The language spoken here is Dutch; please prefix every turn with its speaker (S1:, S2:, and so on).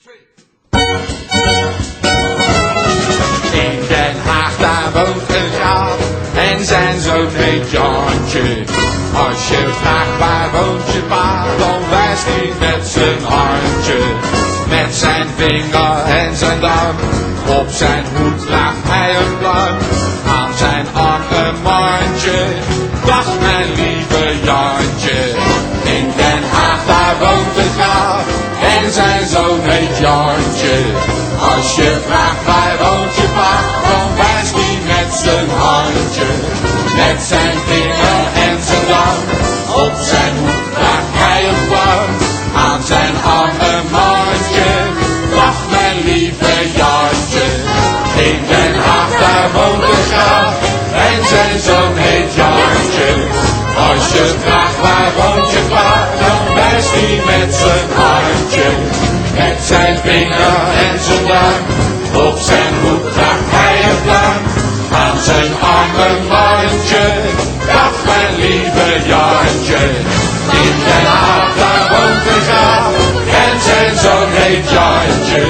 S1: In Den Haag daar woont een graaf en zijn zoon heet Jantje. Als je vraagt waar woont je pa, dan wijst hij met zijn handje. Met zijn vinger en zijn duim, op zijn hoed draagt hij een pluim. Aan zijn arm een mandje, dag mijn lieve Jantje. In Den Haag daar woont een graaf en zijn zoon heet Jantje. Als je vraagt waar woont je pa, dan wijst hij met zijn handje. Met zijn vinger en zijn duim, op zijn hoed draagt hij een pluim. Aan zijn arm een mandje, dag mijn lieve Jantje. In Den Haag daar woont een graaf en zijn zoon heet Jantje. Als je vraagt waar woont je pa, dan wijst hij met zijn handje. Met zijn vinger en zijn duim, op zijn hoed draagt hij een pluim. Aan zijn arm een mandje, dag mijn lieve Jantje. In Den Haag daar woont een graaf en zijn zoon heet Jantje.